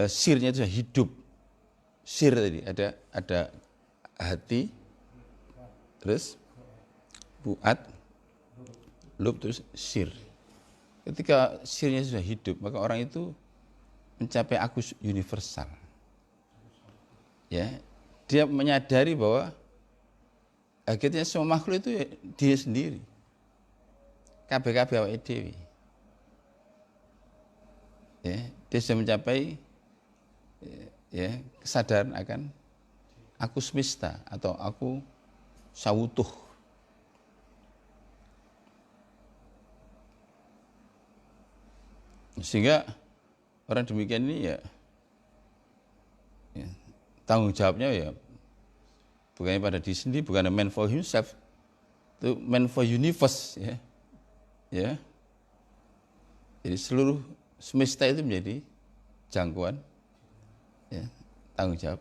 sirnya itu sudah hidup. Sir tadi ada hati, terus buat, lub, terus sir. Ketika sirnya sudah hidup, maka orang itu mencapai akus universal. Ya, dia menyadari bahwa akhirnya semua makhluk itu ya dia sendiri. Kabeh-kabeh awake dhewe. Ya, dia sudah mencapai ya kesadaran akan aku semesta atau aku sawutuh. Sehingga orang demikian ini ya tanggung jawabnya ya bukannya pada diri sendiri, bukan man for himself, itu man for universe ya. Ya. Jadi seluruh semesta itu menjadi jangkauan ya, tanggung jawab.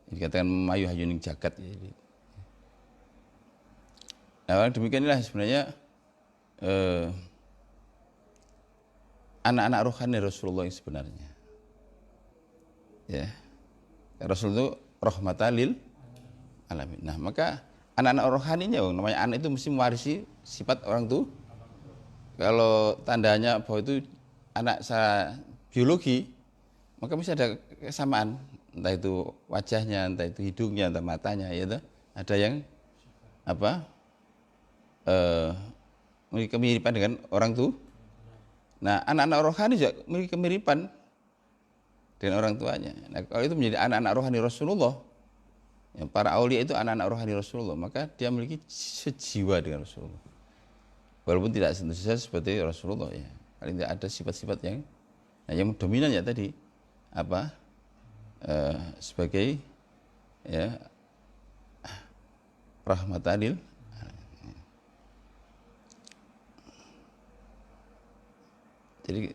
Dikatakan mayu hayuning jagat ya. Nah, orang demikian inilah sebenarnya anak-anak rohani Rasulullah yang sebenarnya. Ya. Rasul itu rahmatan lil alamin. Nah, maka anak-anak rohaninya namanya anak itu mesti mewarisi sifat orang tua. Kalau tandanya bahwa itu anak secara biologi, maka mesti ada kesamaan, entah itu wajahnya, entah itu hidungnya, entah matanya, ya toh. Ada yang memiliki kemiripan dengan orang tua. Nah, anak-anak rohani juga memiliki kemiripan dengan orang tuanya. Nah, kalau itu menjadi anak-anak rohani Rasulullah, yang para aulia itu anak-anak rohani Rasulullah, maka dia memiliki sejiwa dengan Rasulullah. Walaupun tidak tentu saja seperti Rasulullah ya. Paling tidak ada sifat-sifat yang dominan ya tadi sebagai ya rahmatanil. Jadi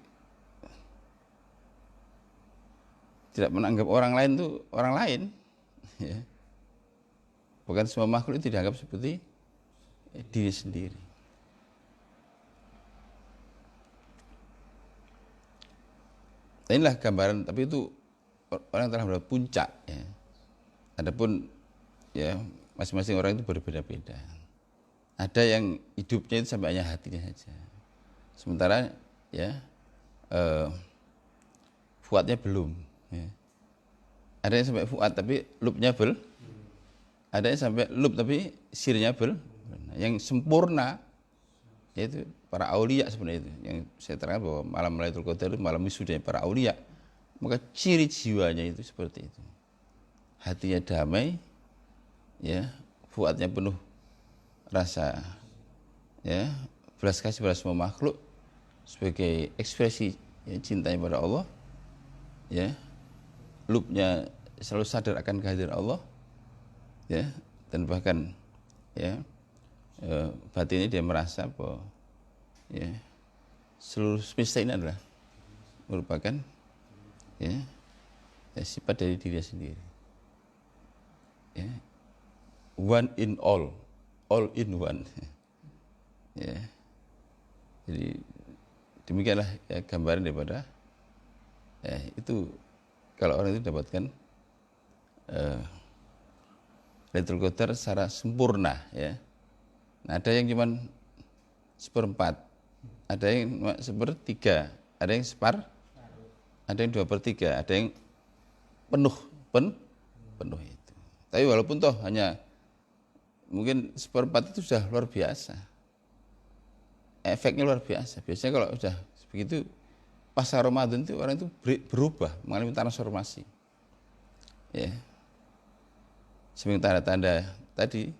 tidak menganggap orang lain itu orang lain ya. Bukan semua makhluk itu dianggap seperti diri sendiri. Inilah gambaran, tapi itu orang telah berada puncak ya. Adapun ya masing-masing orang itu berbeda-beda. Ada yang hidupnya itu sampai hanya hatinya saja. Sementara ya fuadnya belum ya. Ada yang sampai fuad tapi lubnya belum. Ada yang sampai lub tapi sirnya belum. Yang sempurna yaitu para aulia sebenarnya itu. Yang saya terangkan bahwa malam Lailatul Qadar itu malam wisudanya para aulia. Maka ciri jiwanya itu seperti itu. Hatinya damai, ya, fuadnya penuh rasa ya, belas kasih pada semua makhluk sebagai ekspresi ya, cintanya pada Allah. Ya. Lubnya selalu sadar akan kehadiran Allah. Ya, dan bahkan ya batinnya dia merasa bahwa ya, seluruh semesta ini adalah merupakan ya, sifat dari diri sendiri. Ya. One in all in one. Ya. Jadi demikianlah ya, gambaran daripada ya, itu kalau orang itu dapatkan Lailatul Qadar secara sempurna ya. Nah, ada yang cuma 1/4, ada yang 1/3, ada yang ada yang 2/3, ada yang penuh itu. Tapi walaupun toh hanya mungkin 1/4 itu sudah luar biasa, efeknya luar biasa. Biasanya kalau sudah begitu pasca Ramadan itu orang itu berubah, mengalami transformasi. Ya. Sebagai tanda-tanda tadi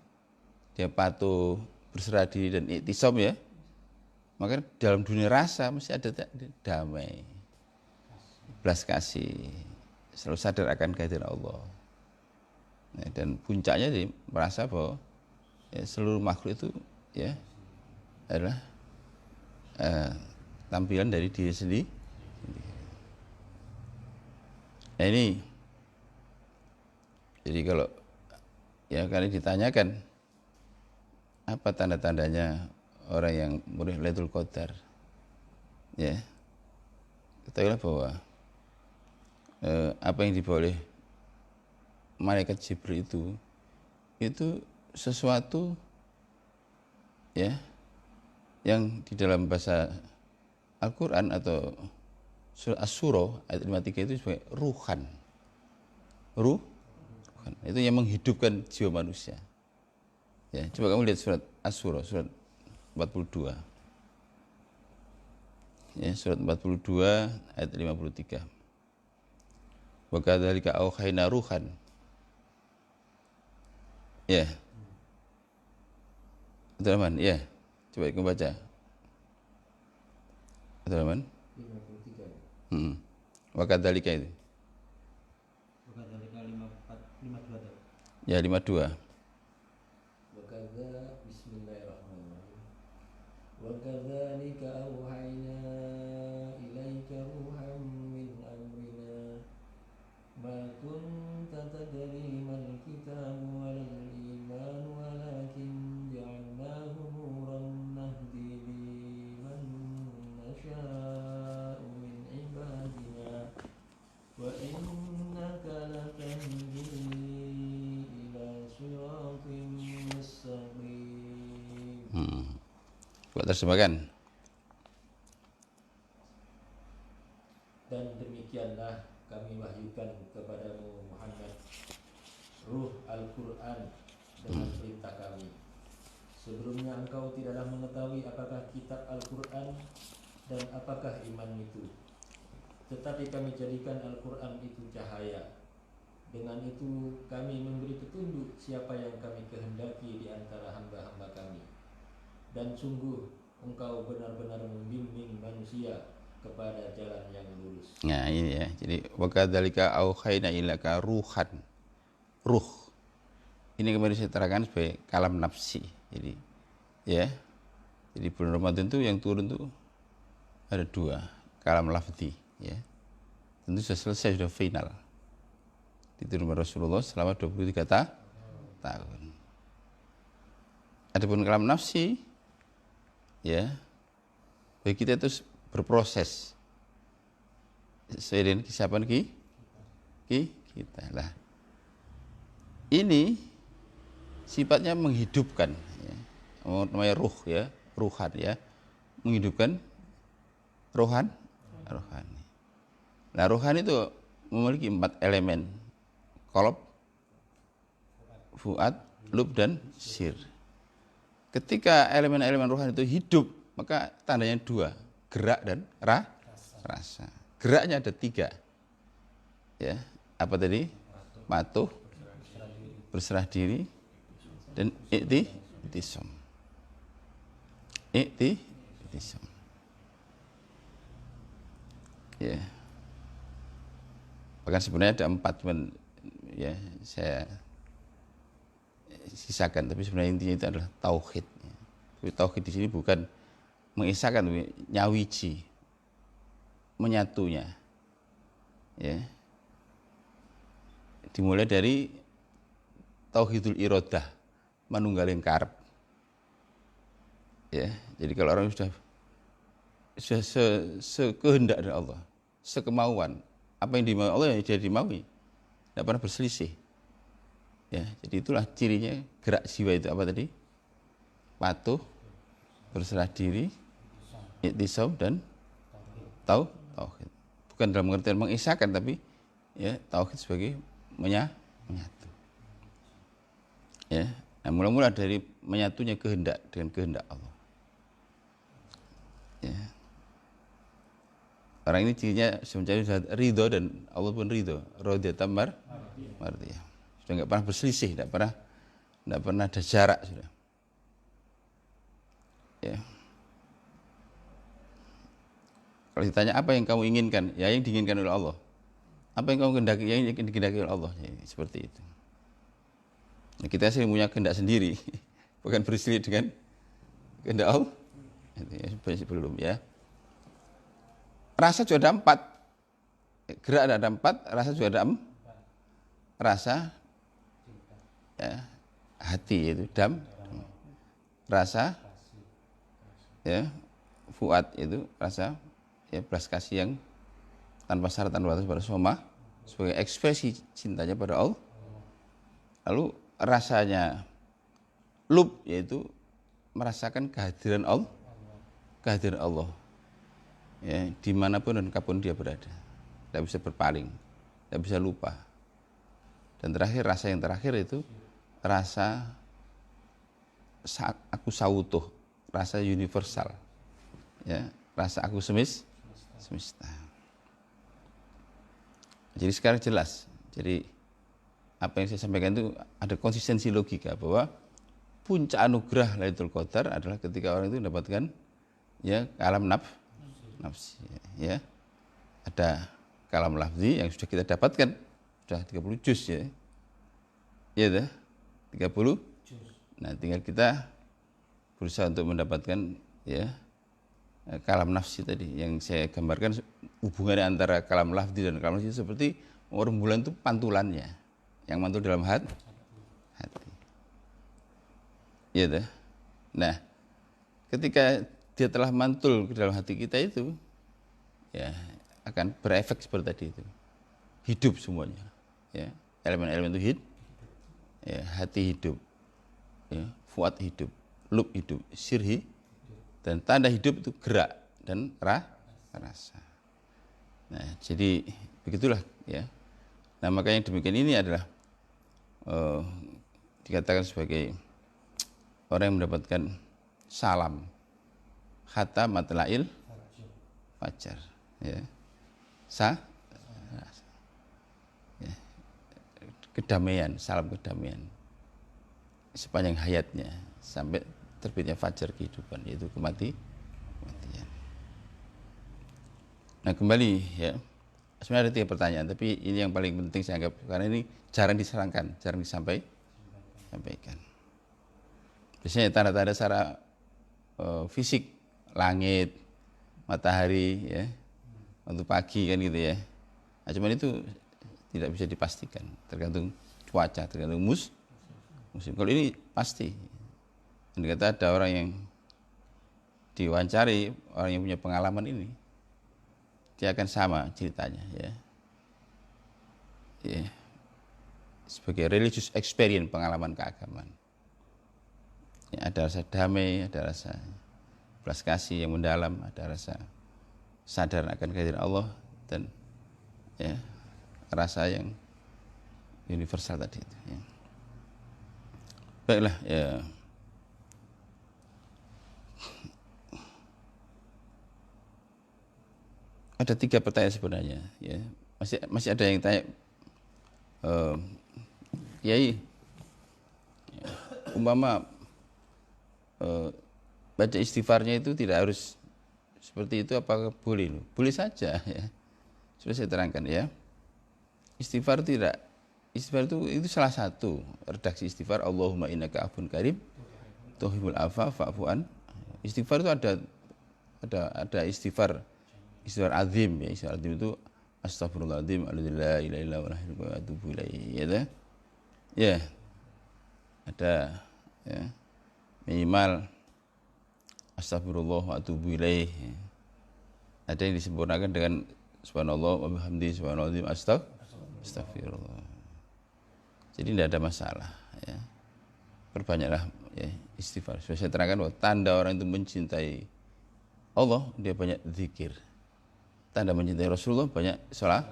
dia patuh, berserah diri dan iktisam ya, maka dalam dunia rasa mesti ada damai, belas kasih, selalu sadar akan kehadiran Allah. Nah, dan puncaknya dia merasa bahwa ya, seluruh makhluk itu ya adalah tampilan dari diri sendiri. Nah ini, jadi kalau ya kali ditanyakan apa tanda-tandanya orang yang meraih Lailatul Qadar? Ya, ketahuilah bahwa apa yang dibawa oleh malaikat Jibril itu sesuatu ya yang di dalam bahasa Al-Quran atau surah Asy-Syura ayat 53 itu sebagai ruhan. Ruhan itu yang menghidupkan jiwa manusia. Ya, coba kamu lihat surat Asy-Syura surat 42. Ya, surat 42 ayat 53. Wa kadzalika auhayna ruhan. Ya. Abdurrahman, ya. Coba kamu baca. Abdurrahman. 53. Wa kadzalika itu. Wakadzalika 52 tadi. Ya, 52. Bismillahirrahmanirrahim. Wakadzalika auhayna ilaika ruham min amrina ma kunta tadri mal kitabu wal iman walakin ja'alnahu nuran nahdi biman nasha'u min ibadina wa innaka latahdi ila siratin mustaqim. Coba terjemahkan. Dan demikianlah kami wahyukan kepadamu Muhammad ruh Al-Quran dengan perintah kami. Sebelumnya engkau tidaklah mengetahui apakah kitab Al-Quran dan apakah iman itu. Tetapi kami jadikan Al-Quran itu cahaya. Dengan itu kami memberi petunjuk siapa yang kami kehendaki di antara hamba-hamba kami. Dan sungguh engkau benar-benar membimbing manusia kepada jalan yang lurus. Nah, ini ya. Jadi wa kadzalika auhayna ilaika ruhan. Ruh. Ini kemarin saya terangkan sebagai kalam nafsi. Jadi ya. Jadi bulan Ramadan itu yang turun tuh ada 2, kalam lafzi ya. Tentu sudah selesai, sudah final. Diturunkan Rasulullah selama 23 tahun. Adapun kalam nafsi ya, bagi kita itu berproses sesuai dengan kesiapan kita lah. Ini sifatnya menghidupkan ya. Namanya ruh ya, ruhan ya, menghidupkan rohani. Nah, rohani itu memiliki 4 elemen: qalb, fuad, lub, dan sir. Ketika elemen-elemen rohani itu hidup, maka tandanya 2, gerak dan rasa. Geraknya ada 3. Ya, apa tadi? Patuh, berserah diri, dan iktisam. Iktisam. Ya. Bahkan sebenarnya ada 4, cuman ya saya sisakan, tapi sebenarnya intinya itu adalah tauhid. Tapi tauhid di sini bukan mengisahkan, tapi nyawiji, menyatunya. Ya. Dimulai dari tauhidul iradah, manunggaling karep. Ya, jadi kalau orang sudah sekehendak dari Allah, sekemauan, apa yang dimau Allah yang jadi dimaui, tidak pernah berselisih. Ya, jadi itulah cirinya gerak jiwa itu apa tadi? Patuh, berserah diri, iktisam, dan tauhid. Bukan dalam pengertian mengisahkan, tapi ya tauhid sebagai menyatu. Ya, nah, mula-mula dari menyatunya kehendak dengan kehendak Allah. Ya. Orang ini cirinya sebenarnya ridho, dan Allah pun ridho. Radiyatan mardiyah. Sudah enggak pernah berselisih, enggak pernah ada jarak sudah. Ya. Kalau ditanya apa yang kamu inginkan, ya yang diinginkan oleh Allah. Apa yang kamu kehendaki, yang dikehendaki oleh Allah. Ya, seperti itu. Nah, kita sering punya kehendak sendiri, bukan berselisih dengan kehendak Allah. Itu ya, sebelum ya. Rasa juga ada 4. Gerak ada 4, rasa juga ada 4. Rasa ya, hati itu rasa ya, fuad itu rasa ya belas kasih yang tanpa syarat tanpa batas pada soma sebagai ekspresi cintanya pada Allah. Lalu rasanya lub yaitu merasakan kehadiran Allah, ya, dimanapun dan kapan dia berada, tidak bisa berpaling, tidak bisa lupa. Dan terakhir, rasa yang terakhir itu rasa aku sautuh, rasa universal, ya, rasa aku semesta. Jadi sekarang jelas, jadi apa yang saya sampaikan itu ada konsistensi logika bahwa puncak anugerah Lailatul Qadar adalah ketika orang itu mendapatkan ya kalam nafsi, ya. Ada kalam lafzi yang sudah kita dapatkan, sudah 30 juz ya. Iya dah, 30 juz. Nah, tinggal kita berusaha untuk mendapatkan ya kalam nafsi tadi yang saya gambarkan, hubungannya antara kalam lafzi dan kalam nafsi seperti rembulan itu pantulannya yang mantul dalam hati. Iya dah. Nah, ketika dia telah mantul ke dalam hati kita itu, ya akan berefek seperti tadi itu, hidup semuanya, ya, elemen-elemen itu ya, hati hidup, ya, fuad hidup, lub hidup, sirhi, dan tanda hidup itu gerak dan rasa. Nah, jadi begitulah ya. Nah, makanya demikian ini adalah dikatakan sebagai orang yang mendapatkan salam hatta matla'il fajar, ya. Ya, kedamaian, salam kedamaian sepanjang hayatnya sampai terbitnya fajar kehidupan, yaitu kematian. Nah, kembali ya, sebenarnya ada 3 pertanyaan, tapi ini yang paling penting saya anggap karena ini jarang diserangkan, jarang disampaikan. Biasanya tanda-tanda secara fisik, langit, matahari, ya, waktu pagi kan gitu ya. Nah, cuman itu tidak bisa dipastikan, tergantung cuaca, tergantung musim. Kalau ini pasti. Dan kata ada orang yang diwawancari, orang yang punya pengalaman ini, dia akan sama ceritanya, ya. Ya. Sebagai religious experience, pengalaman keagamaan. Ya, ada rasa damai, ada rasa belas kasih yang mendalam, ada rasa sadar akan kehadiran Allah, dan ya, rasa yang universal tadi itu, ya. Baiklah, ya. Ada 3 pertanyaan sebenarnya, ya. Masih ada yang tanya, Kiai, umpama baca istighfarnya itu tidak harus seperti itu, apakah boleh? Boleh saja, ya. Sudah saya terangkan, ya. Istighfar itu salah satu redaksi istighfar. Allahumma innaka afun karim tuhibbul afwa fa'fu an. Istighfar itu ada istighfar azim, ya. Istighfar azim itu astagfirullahaladzim la ilaha illa huwa wa atubu ilaihi, ya. Ya. Ada, ya, minimal astagfirullah wa atubu ilaihi. Ada yang disempurnakan dengan subhanallah wa bihamdihi subhanallahil azim astagfirullah. Jadi tidak ada masalah, ya. Perbanyaklah, ya, istighfar. Sudah saya terangkan bahwa tanda orang itu mencintai Allah, dia banyak zikir. Tanda mencintai Rasulullah banyak sholat.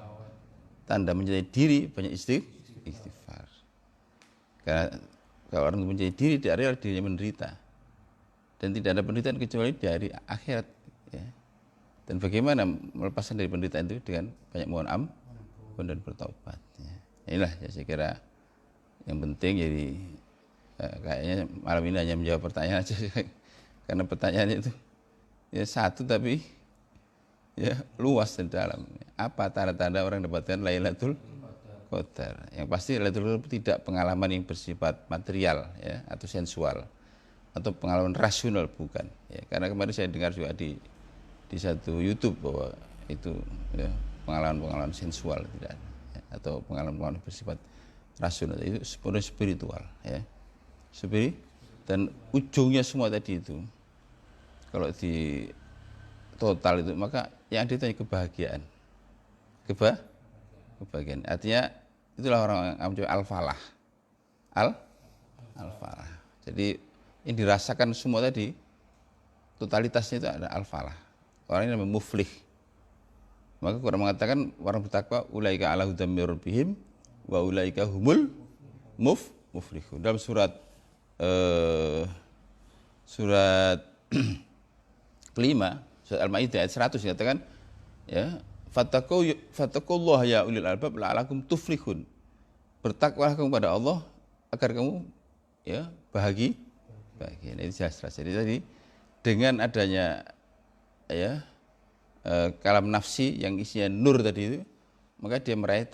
Tanda mencintai diri banyak istighfar. Karena kalau orang itu mencintai diri, di area dirinya menderita. Dan tidak ada penderitaan kecuali dari akhirat, ya. Dan bagaimana melepaskan dari penderitaan itu dengan banyak mohon ampun dan bertaubat, ya. Inilah, ya, saya kira yang penting. Jadi kayaknya malam ini hanya menjawab pertanyaan aja karena pertanyaannya itu ya satu tapi ya luas dan dalam. Apa tanda-tanda orang dapatkan Lailatul Qadar? Yang pasti Lailatul Qadar tidak pengalaman yang bersifat material, ya, atau sensual atau pengalaman rasional, bukan, ya. Karena kemarin saya dengar juga di satu YouTube bahwa itu, ya, pengalaman sensual tidak ada, ya, atau pengalaman bersifat rasional, itu sepenuhnya spiritual, ya. Dan ujungnya semua tadi itu, kalau di total itu, maka yang ditanya kebahagiaan. Kebahagiaan. Artinya itulah orang yang mencapai al-falah. Al-falah. Jadi yang dirasakan semua tadi, totalitasnya itu ada al-falah. Orang ini namanya muflih. Maka Quran mengatakan orang bertakwa ulaika ala hudam mir rabbihim wa ulaika humul muflihun. Dalam surat kelima, surat Al-Maidah ayat 100 dikatakan ya, fattaqullaha ya ulil albab la'alakum tuflihun. Bertakwalah kamu pada Allah agar kamu ya bahagia. Nah, ini jelas. Jadi tadi dengan adanya ya kalam nafsi yang isinya nur tadi itu, maka dia meraih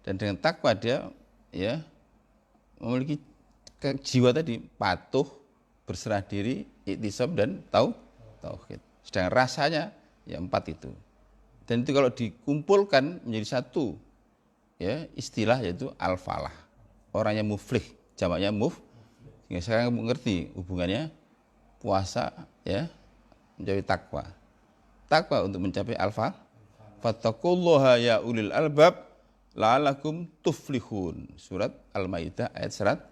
dan dengan takwa dia ya memiliki jiwa tadi patuh, berserah diri, iktisab dan tauhid. Sedangkan rasanya ya 4 itu. Dan itu kalau dikumpulkan menjadi satu ya istilah yaitu al-falah. Orangnya muflih, jamaknya sehingga sekarang kamu mengerti hubungannya puasa ya mencapai takwa. Takwa untuk mencapai al-falah. Fattaqullaha ya ulil albab la'alakum tuflihun. Surat Al-Maidah ayat 100.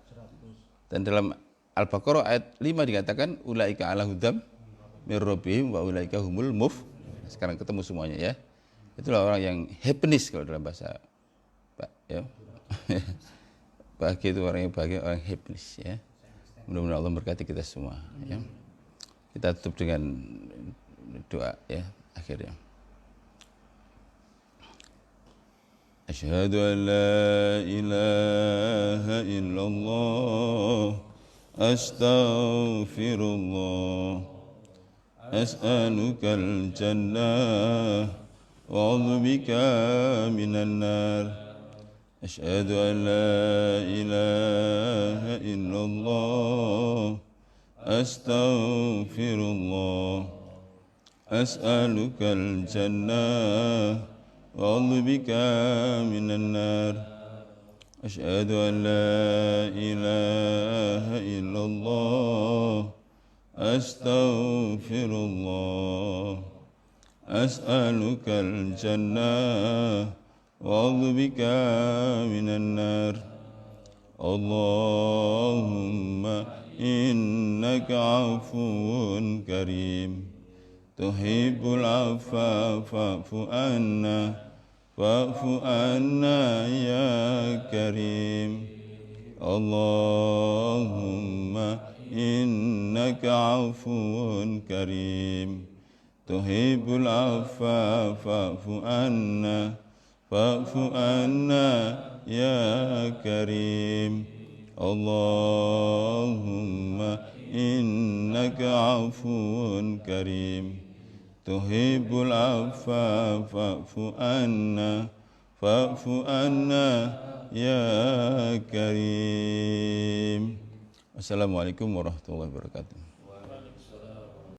Dan dalam Al-Baqarah ayat 5 dikatakan ulaika ala hudam mir rabbihim wa ulaika humul Sekarang ketemu semuanya ya. Itulah orang yang happiness kalau dalam bahasa ya. Bahagia itu orang yang bahagia, orang yang happiness ya. Mudah-mudahan Allah memberkati kita semua ya. Kita tutup dengan doa ya akhirnya. Asyhadu an la ilaha illallah astaghfirullah as'alukal jannah wa a'udzubika minan nar. Asyhadu an la ilaha illallah astaghfirullah as'alukal jannah وأعوذ بك من النار. أشهد أن لا إله إلا الله أستغفر الله أسألك الجنة وأعوذ بك من النار. اللهم إنك عفو كريم تحب العفو فاعف عنا يا كريم. اللهم إنك عفو كريم تحب العفو فاعف عنا يا كريم. اللهم إنك عفو كريم تحب العفو فاعف عنا يا كريم. Assalamualaikum warahmatullahi wabarakatuh.